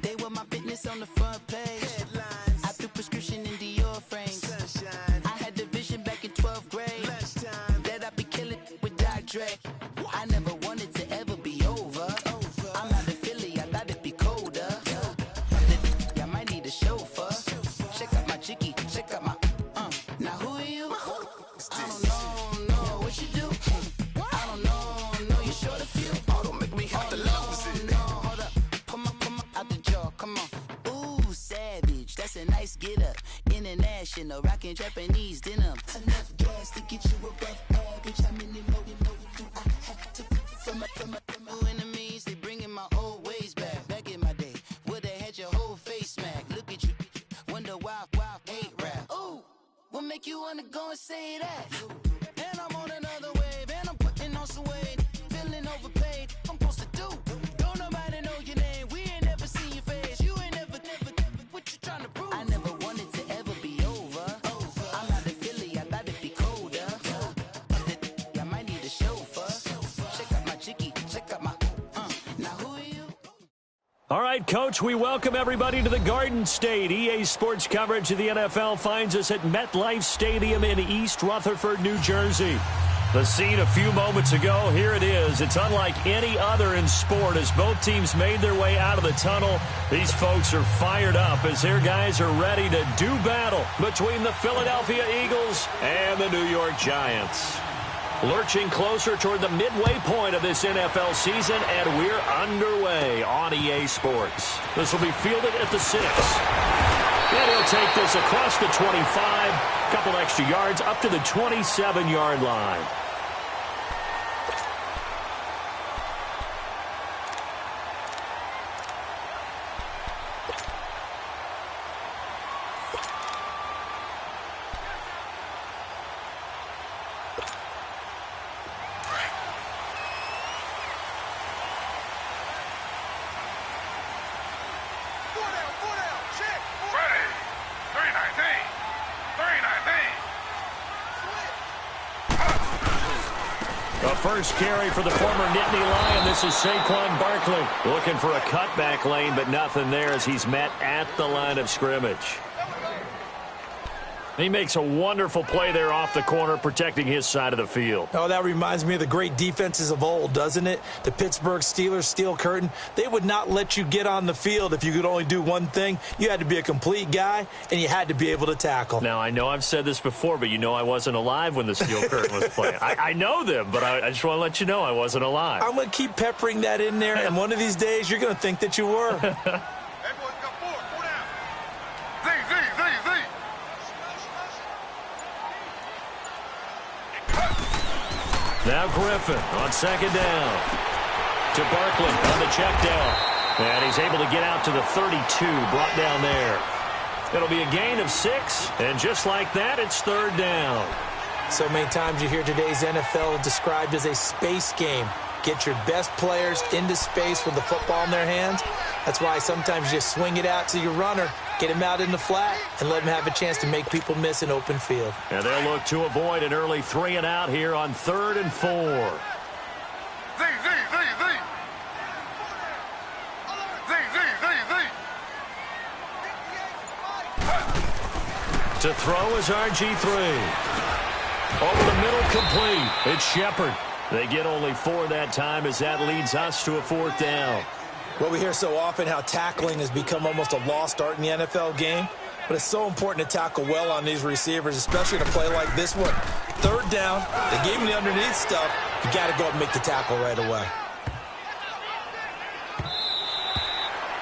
They were my business on the front page. Headlines. I threw prescription in Dior frames. Sunshine. I had the vision back in 12th grade. Lunchtime. That I'd be killing with Doc Dre. I never wanted to ever be over. I'm out of Philly, I thought it'd be colder. I might need a chauffeur. Check out my chicky, check out my Now who are you? I don't know what you do. I don't know you short a few. Oh, don't make me have to lose it. No, hold up. Come on, out the jaw, come on. Ooh, savage, that's a nice get up. International, rockin' Japanese denim. Enough gas to get you above average. How many more you know do I have to from my enemies? They bringing my old ways back. Back in my day, would've had your whole face smacked. Look at you, wonder why hate rap. Ooh, what make you wanna go and say that? And I'm on another wave, and I'm putting on some weight. Feeling overpaid, I'm supposed to do. Don't nobody know your name, we ain't never seen your face. You ain't never, what you trying to prove? I never wanted to ever be over. I'm out of Philly, I thought it'd be colder. I might need a chauffeur. Check out my chicky, check out my, now who are you? All right, Coach, we welcome everybody to the Garden State. EA Sports coverage of the NFL finds us at MetLife Stadium in East Rutherford, New Jersey. The scene a few moments ago, here it is. It's unlike any other in sport as both teams made their way out of the tunnel. These folks are fired up as their guys are ready to do battle between the Philadelphia Eagles and the New York Giants. Lurching closer toward the midway point of this NFL season, and we're underway on EA Sports. This will be fielded at the 6. And he'll take this across the 25, couple extra yards up to the 27-yard line. First carry for the former Nittany Lion. This is Saquon Barkley looking for a cutback lane, but nothing there as he's met at the line of scrimmage. He makes a wonderful play there off the corner, protecting his side of the field. Oh, that reminds me of the great defenses of old, doesn't it? The Pittsburgh Steelers steel curtain. They would not let you get on the field if you could only do one thing. You had to be a complete guy, and you had to be able to tackle. Now, I know I've said this before, but you know I wasn't alive when the steel curtain was playing. I know them, but I just want to let you know I wasn't alive. I'm going to keep peppering that in there, and one of these days you're going to think that you were. Now Griffin on second down to Barkley on the check down. And he's able to get out to the 32, brought down there. It'll be a gain of 6, and just like that, it's third down. So many times you hear today's NFL described as a space game. Get your best players into space with the football in their hands. That's why sometimes you just swing it out to your runner, get him out in the flat, and let him have a chance to make people miss an open field. And they'll look to avoid an early 3 and out here on 3rd and 4. To throw is RG3. Over the middle, complete. It's Shepard. They get only 4 that time as that leads us to a 4th down. Well, we hear so often how tackling has become almost a lost art in the NFL game, but it's so important to tackle well on these receivers, especially in a play like this one. 3rd down, they gave him the underneath stuff. You got to go up and make the tackle right away.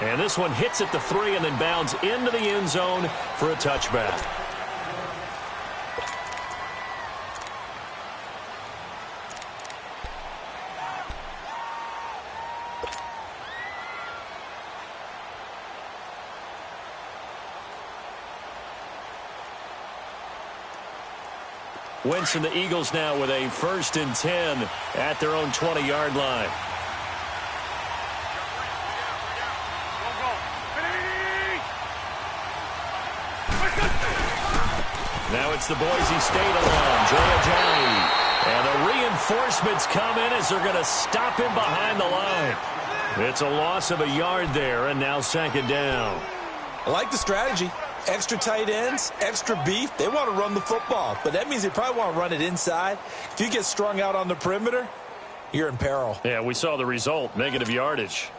And this one hits at the 3 and then bounds into the end zone for a touchback. Wentz and the Eagles now with a 1st and 10 at their own 20-yard line. Now it's the Boise State alum, Joe Ajay. And the reinforcements come in as they're going to stop him behind the line. It's a loss of a yard there, and now 2nd down. I like the strategy. Extra tight ends, extra beef. They want to run the football, but that means they probably want to run it inside. If you get strung out on the perimeter, you're in peril. Yeah, we saw the result, negative yardage.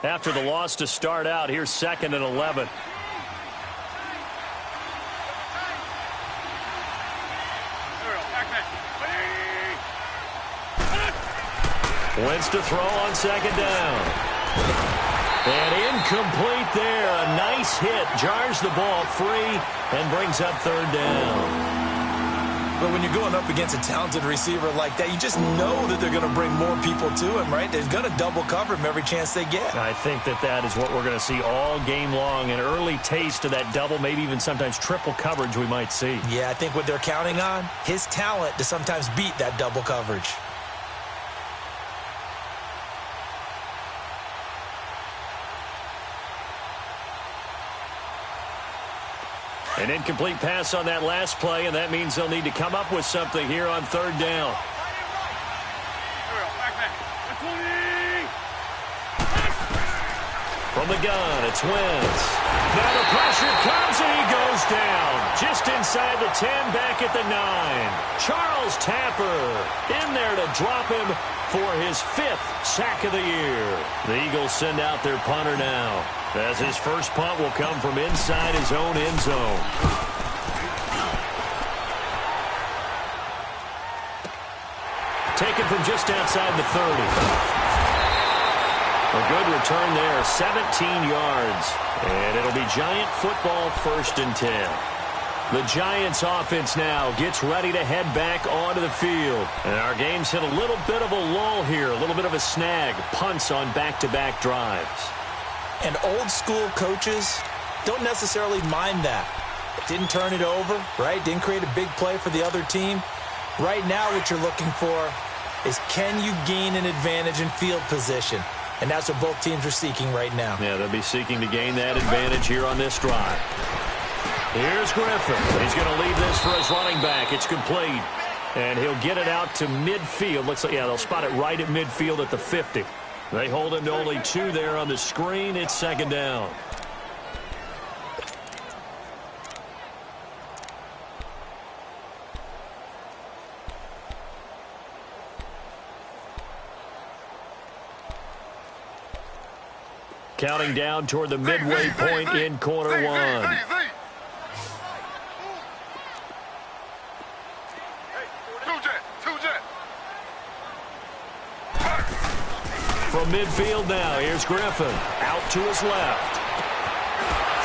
After the loss to start out, here's 2nd and 11. Wentz to throw on 2nd down. And incomplete there. A nice hit. Jars the ball free and brings up 3rd down. But when you're going up against a talented receiver like that, you just know that they're going to bring more people to him, right? They're going to double cover him every chance they get. I think that is what we're going to see all game long. An early taste of that double, maybe even sometimes triple coverage we might see. Yeah, I think what they're counting on, his talent to sometimes beat that double coverage. An incomplete pass on that last play, and that means they'll need to come up with something here on 3rd down. From the gun, it's Wentz. Now the pressure comes, and he goes down. Just inside the 10, back at the 9. Charles Tapper in there to drop him for his 5th sack of the year. The Eagles send out their punter now, as his first punt will come from inside his own end zone. Taken from just outside the 30. A good return there, 17 yards. And it'll be Giant football, 1st and 10. The Giants offense now gets ready to head back onto the field. And our game's hit a little bit of a lull here, a little bit of a snag. Punts on back-to-back drives. And old-school coaches don't necessarily mind that. Didn't turn it over, right? Didn't create a big play for the other team. Right now what you're looking for is, can you gain an advantage in field position? And that's what both teams are seeking right now. Yeah, they'll be seeking to gain that advantage here on this drive. Here's Griffin. He's going to leave this for his running back. It's complete. And he'll get it out to midfield. Looks like, yeah, they'll spot it right at midfield at the 50. They hold him to only 2 there on the screen. It's 2nd down. Counting down toward the midway point in quarter 1. From midfield now, here's Griffin. Out to his left.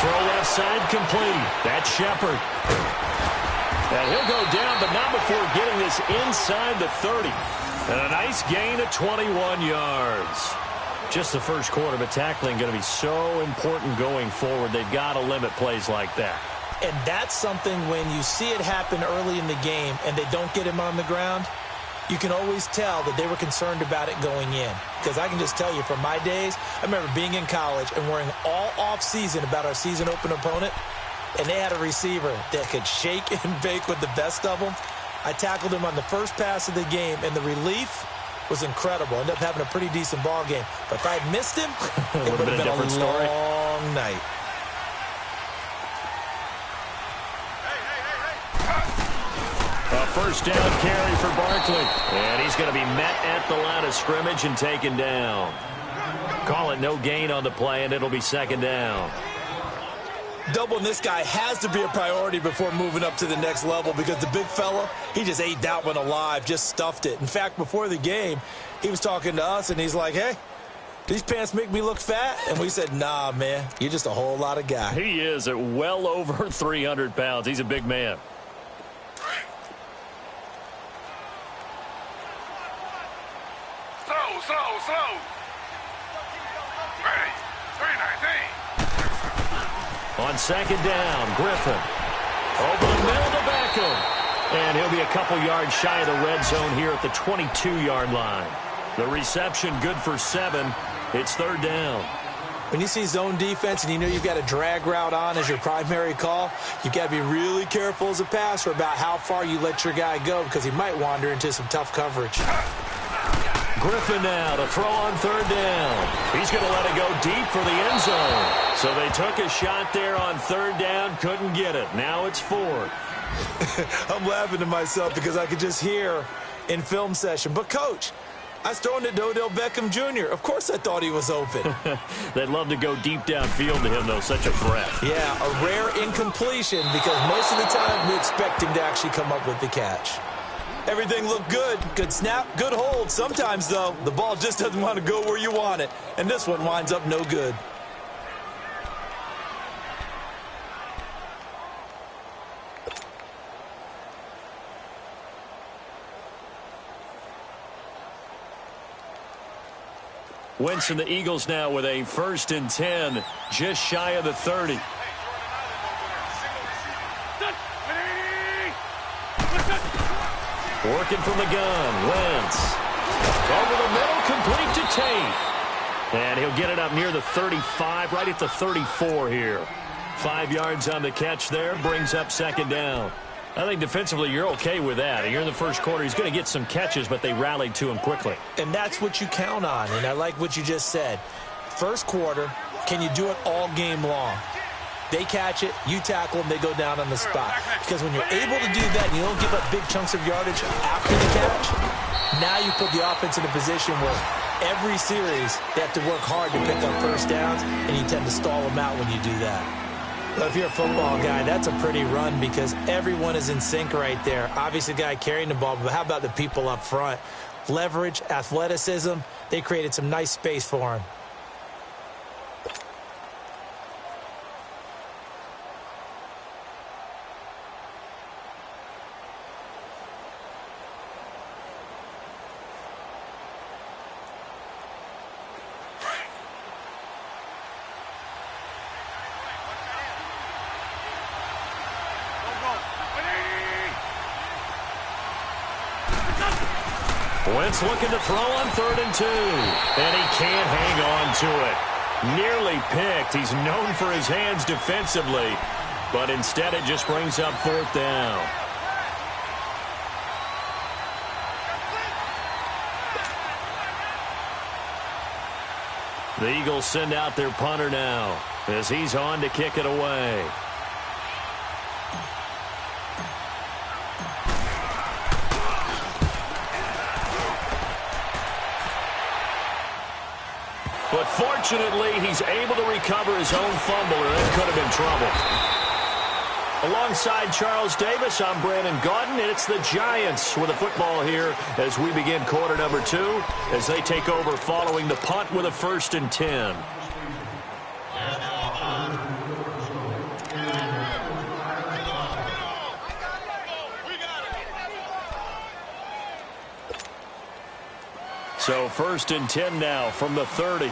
Throw left side complete. That's Shepard. And he'll go down, but not before getting this inside the 30. And a nice gain of 21 yards. Just the first quarter, but tackling going to be so important going forward. They've got to limit plays like that. And that's something when you see it happen early in the game and they don't get him on the ground, you can always tell that they were concerned about it going in. Because I can just tell you from my days, I remember being in college and worrying all off-season about our season open opponent, and they had a receiver that could shake and bake with the best of them. I tackled him on the first pass of the game, and the relief was incredible. Ended up having a pretty decent ball game. But if I had missed him, it would have been a long night. A first down carry for Barkley. And he's going to be met at the line of scrimmage and taken down. Call it no gain on the play, and it'll be 2nd down. Doubling this guy has to be a priority before moving up to the next level, because the big fella, he just ate that one alive, just stuffed it. In fact, before the game, he was talking to us, and he's like, hey, these pants make me look fat? And we said, nah, man, you're just a whole lot of guy. He is at well over 300 pounds. He's a big man. Slow. Ready. 319. On second down, Griffin. Over the middle to Beckham. And he'll be a couple yards shy of the red zone here at the 22-yard line. The reception good for 7. It's third down. When you see zone defense and you know you've got a drag route on as your primary call, you've got to be really careful as a passer about how far you let your guy go because he might wander into some tough coverage. Griffin now to throw on third down. He's going to let it go deep for the end zone. So they took a shot there on third down, couldn't get it. Now it's 4. I'm laughing to myself because I could just hear in film session, but Coach, I was throwing it to Odell Beckham Jr. Of course I thought he was open. They'd love to go deep downfield to him, though. Such a threat. Yeah, a rare incompletion because most of the time we expect him to actually come up with the catch. Everything looked good. Good snap, good hold. Sometimes, though, the ball just doesn't want to go where you want it. And this one winds up no good. Wentz and the Eagles now with a 1st and 10, just shy of the 30. Working from the gun, Wentz. Over the middle, complete to Tate. And he'll get it up near the 35, right at the 34 here. 5 yards on the catch there, brings up second down. I think defensively you're okay with that. You're in the first quarter. He's going to get some catches, but they rallied to him quickly. And that's what you count on, and I like what you just said. First quarter, can you do it all game long? They catch it, you tackle them, they go down on the spot. Because when you're able to do that and you don't give up big chunks of yardage after the catch, now you put the offense in a position where every series they have to work hard to pick up first downs, and you tend to stall them out when you do that. Well, if you're a football guy, that's a pretty run because everyone is in sync right there. Obviously, the guy carrying the ball, but how about the people up front? Leverage, athleticism, they created some nice space for him. Wentz looking to throw on 3rd and 2. And he can't hang on to it. Nearly picked. He's known for his hands defensively. But instead it just brings up 4th down. The Eagles send out their punter now as he's on to kick it away. But fortunately, he's able to recover his own fumble, or it could have been trouble. Alongside Charles Davis, I'm Brandon Gaudin, and it's the Giants with a football here as we begin quarter number 2, as they take over following the punt with a 1st and 10. So 1st and 10 now from the 30.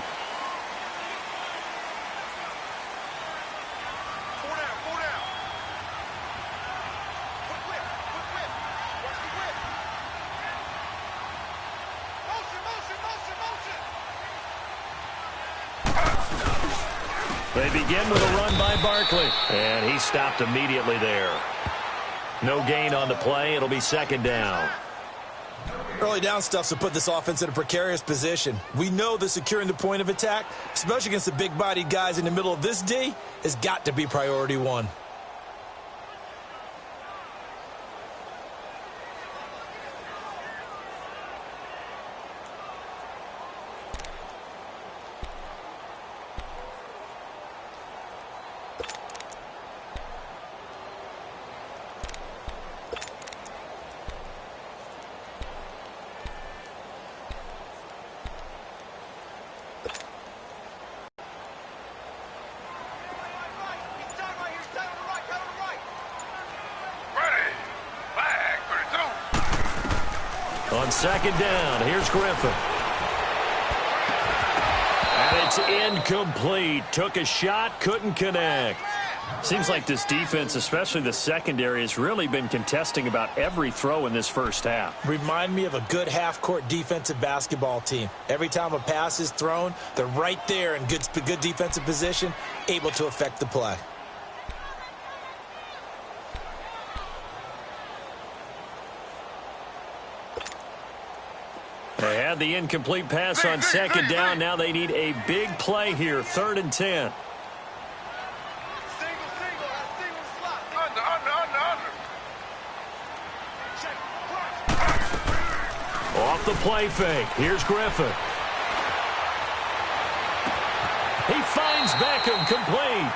They begin with a run by Barkley, and he stopped immediately there. No gain on the play. It'll be 2nd down. Early down stuff to put this offense in a precarious position. We know that securing the point of attack, especially against the big-bodied guys in the middle of this D, has got to be priority 1. On 2nd down, here's Griffin. And it's incomplete. Took a shot, couldn't connect. Seems like this defense, especially the secondary, has really been contesting about every throw in this first half. Remind me of a good half-court defensive basketball team. Every time a pass is thrown, they're right there in good defensive position, able to affect the play. They had the incomplete pass on second down. Now they need a big play here, 3rd and 10. Off the play fake. Here's Griffin. He finds Beckham complete.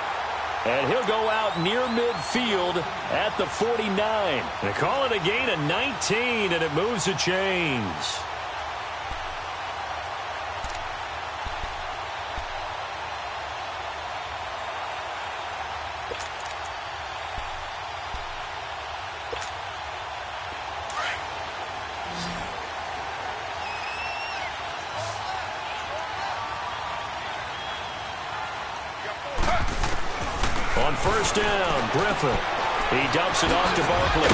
And he'll go out near midfield at the 49. They call it a gain of 19, and it moves the chains. On first down, Griffin. He dumps it off to Barkley.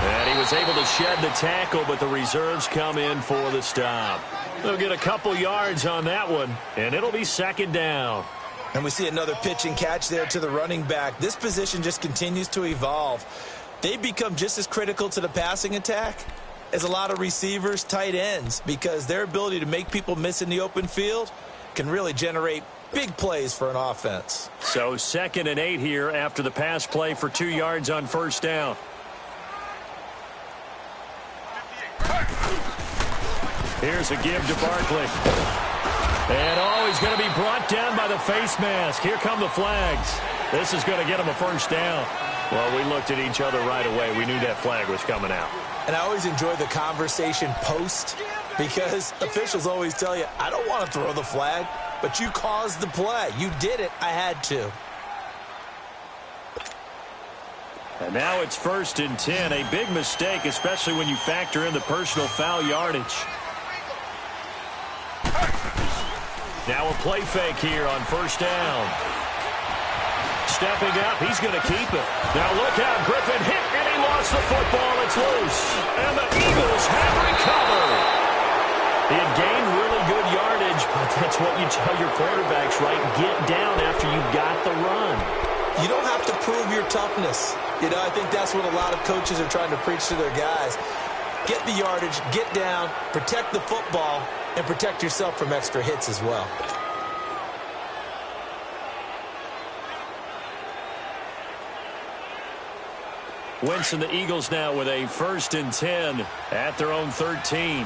And he was able to shed the tackle, but the reserves come in for the stop. They'll get a couple yards on that one, and it'll be 2nd down. And we see another pitch and catch there to the running back. This position just continues to evolve. They become just as critical to the passing attack as a lot of receivers, tight ends, because their ability to make people miss in the open field can really generate big plays for an offense. So 2nd and 8 here after the pass play for 2 yards on first down. Here's a give to Barkley. And he's going to be brought down by the face mask. Here come the flags. This is going to get him a first down. Well, we looked at each other right away. We knew that flag was coming out. And I always enjoy the conversation post, because officials always tell you, I don't want to throw the flag, but you caused the play. You did it. I had to. And now it's 1st and 10. A big mistake, especially when you factor in the personal foul yardage. Now a play fake here on first down. Stepping up, he's going to keep it. Now look out, Griffin hit, and he lost the football. It's loose. And the Eagles have recovered. He had gained really good yardage, but that's what you tell your quarterbacks, right? Get down after you got the run. You don't have to prove your toughness. You know, I think that's what a lot of coaches are trying to preach to their guys. Get the yardage, get down, protect the football, and protect yourself from extra hits as well. Wentz and the Eagles now with a 1st and 10 at their own 13.